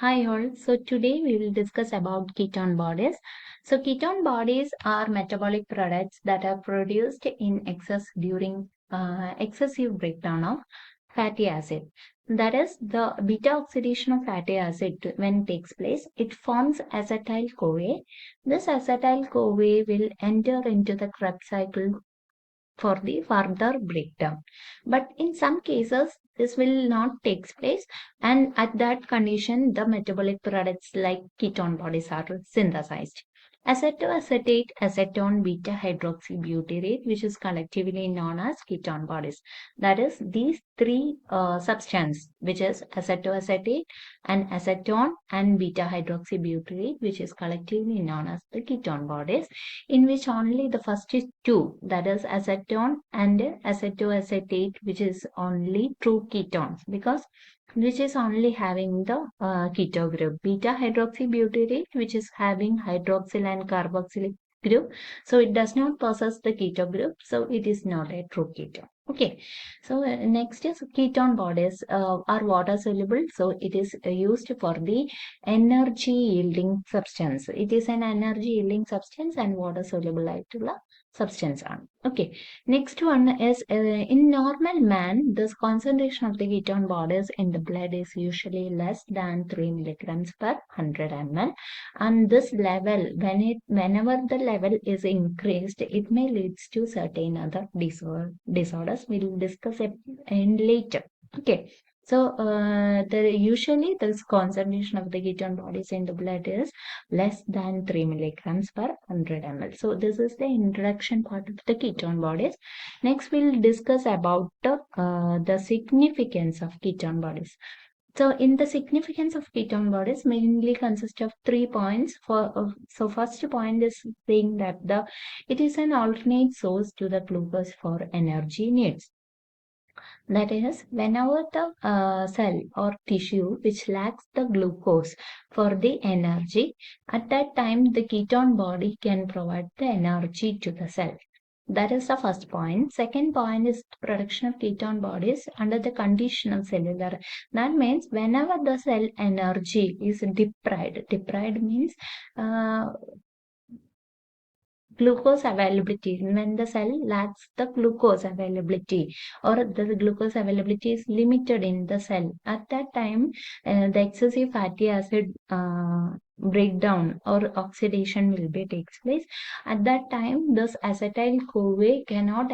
Hi all. So today we will discuss about ketone bodies. So ketone bodies are metabolic products that are produced in excess during excessive breakdown of fatty acid. That is the beta oxidation of fatty acid when takes place. It forms acetyl-CoA. This acetyl-CoA will enter into the Krebs cycle for the further breakdown. But in some cases, this will not take place, and at that condition, the metabolic products like ketone bodies are synthesized. Acetoacetate, acetone, beta hydroxybutyrate, which is collectively known as ketone bodies. That is, these three substances, which is acetoacetate and acetone and beta hydroxybutyrate, which is collectively known as the ketone bodies, in which only the first is two, that is acetone and acetoacetate, which is only true ketones, because which is only having the keto group. Beta hydroxybutyrate, which is having hydroxyl and carboxylic group, so it does not possess the keto group, so it is not a true ketone. Okay, so next is ketone bodies are water soluble, so it is used for the energy yielding substance. It is an energy yielding substance and water soluble ആയിട്ടുള്ള substance ആണ്. Okay, next one is in normal man, this concentration of the ketone bodies in the blood is usually less than 3 milligrams per 100 ml, and this level, whenever the level is increased, it may leads to certain other disorders. We'll discuss it in later. Okay, so usually this concentration of the ketone bodies in the blood is less than 3 milligrams per 100 ml. So this is the introduction part of the ketone bodies. Next, we'll discuss about the significance of ketone bodies. So in the significance of ketone bodies mainly consist of 3 points. So first point is saying that it is an alternate source to the glucose for energy needs. That is, whenever the cell or tissue which lacks the glucose for the energy, at that time the ketone body can provide the energy to the cell. That is the first point. Second point is production of ketone bodies under the condition of cellular. That means whenever the cell energy is deprived means glucose availability, when the cell lacks the glucose availability or the glucose availability is limited in the cell, at that time the excessive fatty acid breakdown or oxidation will be takes place. At that time this acetyl-CoA cannot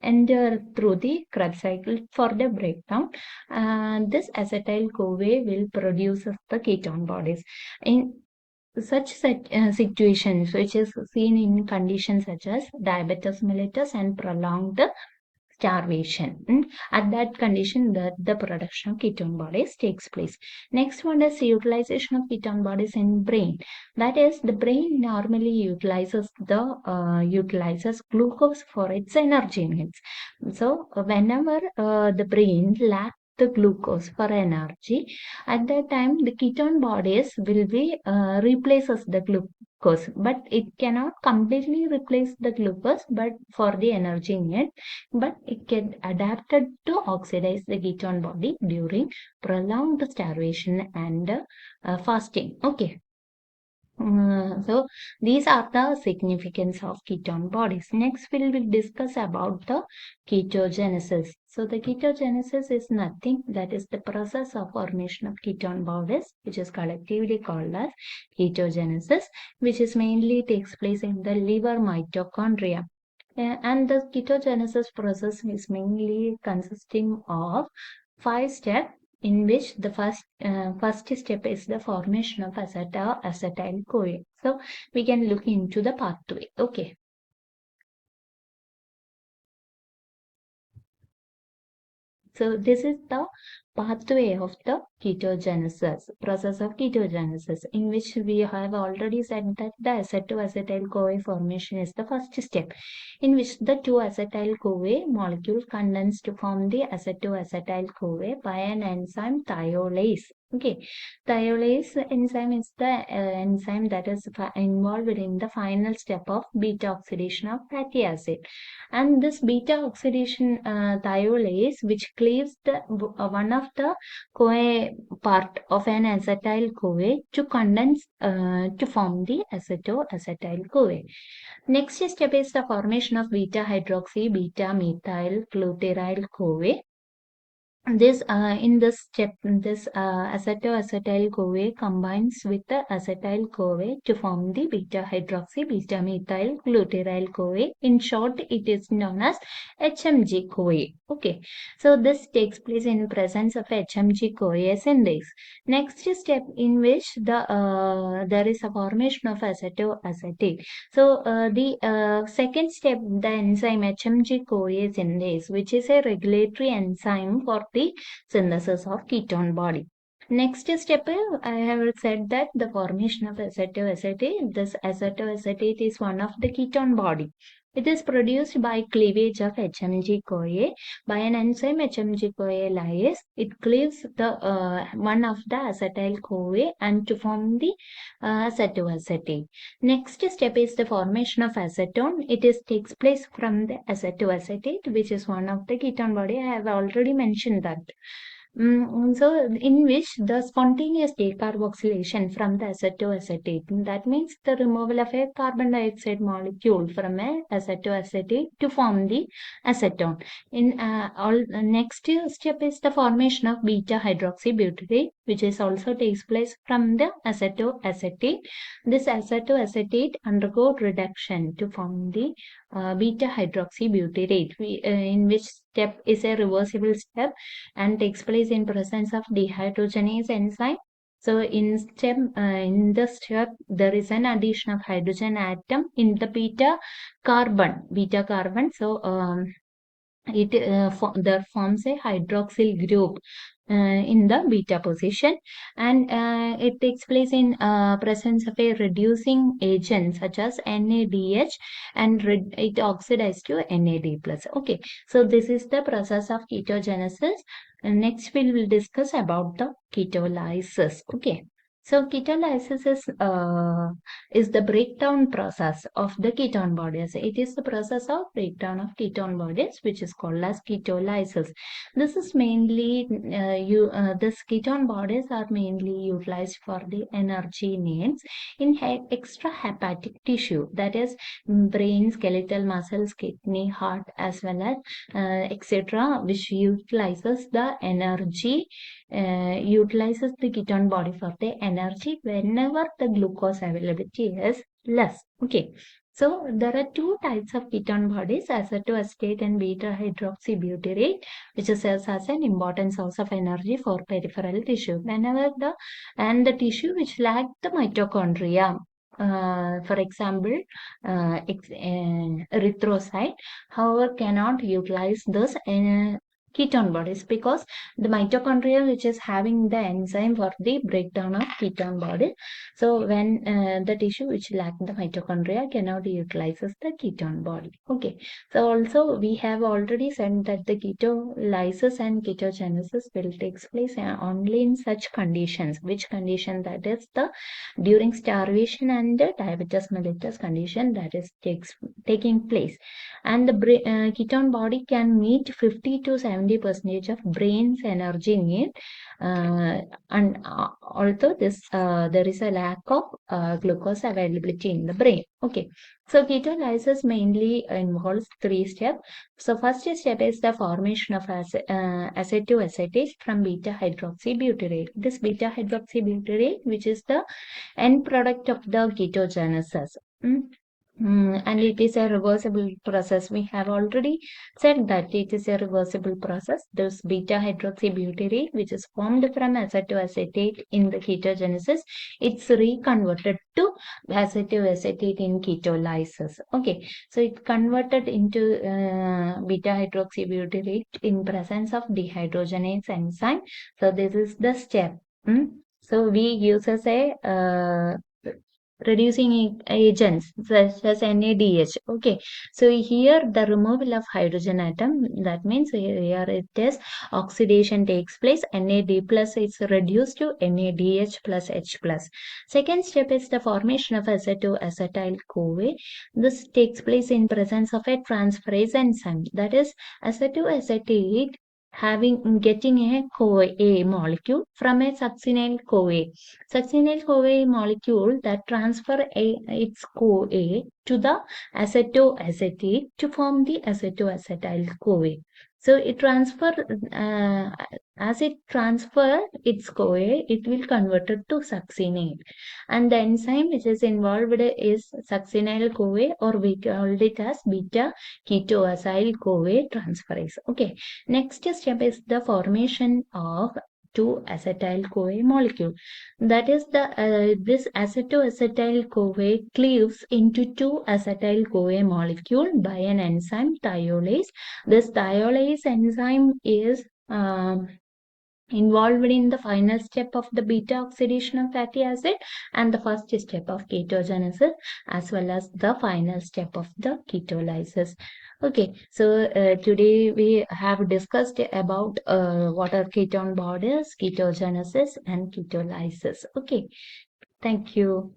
enter through the Krebs cycle for the breakdown, and this acetyl-CoA will produce the ketone bodies. In such situations, which is seen in conditions such as diabetes mellitus and prolonged starvation. At that condition, the production of ketone bodies takes place. Next one is utilization of ketone bodies in brain. That is, the brain normally utilizes glucose for its energy needs. So whenever the brain lacks the glucose for energy, at that time the ketone bodies will be replaces the glucose, but it cannot completely replace the glucose but for the energy need, but it can adapted to oxidize the ketone body during prolonged starvation and fasting. Okay. So these are the significance of ketone bodies. Next, we will discuss about the ketogenesis. So the ketogenesis is nothing, that is the process of formation of ketone bodies, which is collectively called as ketogenesis, which is mainly takes place in the liver mitochondria. And the ketogenesis process is mainly consisting of 5 steps, in which the first step is the formation of acetyl-CoA. So we can look into the pathway. Okay. So this is the pathway of the ketogenesis, process of ketogenesis, in which we have already said that the acetoacetyl-CoA formation is the first step, in which the two acetyl-CoA molecules condense to form the acetoacetyl-CoA by an enzyme thiolase. Okay, thiolase enzyme is the enzyme that is involved in the final step of beta oxidation of fatty acid, and this beta oxidation thiolase, which cleaves the one of the CoA part of an acetyl CoA to condense to form the acetoacetyl CoA. Next step is the formation of beta hydroxy beta methyl glutaryl CoA. This in this step, this acetoacetyl CoA combines with the acetyl CoA to form the beta hydroxy beta methyl glutaryl CoA. In short, it is known as HMG CoA. Okay, so this takes place in presence of HMG CoA synthase. Next step in which there is a formation of acetoacetate. So the second step, the enzyme HMG CoA synthase, which is a regulatory enzyme for the synthesis of ketone body. Next step, I have said that the formation of acetoacetate. This acetoacetate is one of the ketone body. It is produced by cleavage of HMG-CoA by an enzyme HMG-CoA lyase. It cleaves the one of the acetyl-CoA and to form the acetoacetate. Next step is the formation of acetone. It takes place from the acetoacetate, which is one of the ketone body. I have already mentioned that. So, in which the spontaneous decarboxylation from the acetoacetate, that means the removal of a carbon dioxide molecule from a acetoacetate to form the acetone. In next step is the formation of beta hydroxybutyrate, which is also takes place from the acetoacetate. This acetoacetate undergo reduction to form the beta hydroxybutyrate, in which step is a reversible step and takes place in presence of dehydrogenase enzyme. So in the step, there is an addition of hydrogen atom in the beta carbon. So it there forms a hydroxyl group in the beta position, and it takes place in presence of a reducing agent such as NADH, and it oxidizes to NAD plus. Okay, so this is the process of ketogenesis. Next we will discuss about the ketolysis. Okay, so ketolysis is the breakdown process of the ketone bodies. It is the process of breakdown of ketone bodies, which is called as ketolysis. This is mainly this ketone bodies are mainly utilized for the energy needs in extrahepatic tissue, that is brain, skeletal muscles, kidney, heart, as well as etc., which utilizes the energy, utilizes the ketone body for the energy whenever the glucose availability is less. Okay, so there are two types of ketone bodies, acetoacetate and beta hydroxybutyrate, which serves as an important source of energy for peripheral tissue whenever the tissue which lack the mitochondria, for example, erythrocyte, however, cannot utilize those ketone bodies because the mitochondria which is having the enzyme for the breakdown of ketone bodies. So when the tissue which lack the mitochondria cannot utilizes the ketone body. Okay, so also we have already said that the ketolysis and ketogenesis will take place only in such conditions. Which condition? That is the during starvation and the diabetes mellitus condition that is taking place, and the ketone body can meet 50 to 70% of brain's energy need, and although there is a lack of glucose availability in the brain. Okay, so ketolysis mainly involves three steps. So first step is the formation of acetoacetate from beta hydroxybutyrate. This beta hydroxybutyrate, which is the end product of the ketogenesis. And it is a reversible process. We have already said that it is a reversible process. This beta hydroxybutyrate, which is formed from acetoacetate in the ketogenesis, it's reconverted to acetoacetate in ketolysis. Okay, so it's converted into beta hydroxybutyrate in presence of dehydrogenase enzyme. So this is the step. So we use as a reducing agents such as NADH. Okay, so here the removal of hydrogen atom, that means here it is oxidation takes place. NAD plus is reduced to NADH plus H plus. Second step is the formation of acetoacetyl CoA. This takes place in presence of a transferase enzyme, that is acetoacetate getting a CoA molecule from a succinyl CoA. Succinyl CoA molecule that transfer its CoA to the acetoacetate to form the acetoacetyl CoA. So it as it transfer its CoA, it will convert it to succinate. And the enzyme which is involved is succinyl CoA, or we called it as beta ketoacyl CoA transferase. Okay. Next step is the formation of two acetyl CoA molecule. That is this acetoacetyl CoA cleaves into two acetyl CoA molecule by an enzyme thiolase. This thiolase enzyme is involved in the final step of the beta oxidation of fatty acid and the first step of ketogenesis, as well as the final step of the ketolysis. Okay, so today we have discussed about what are ketone bodies, ketogenesis, and ketolysis. Okay, thank you.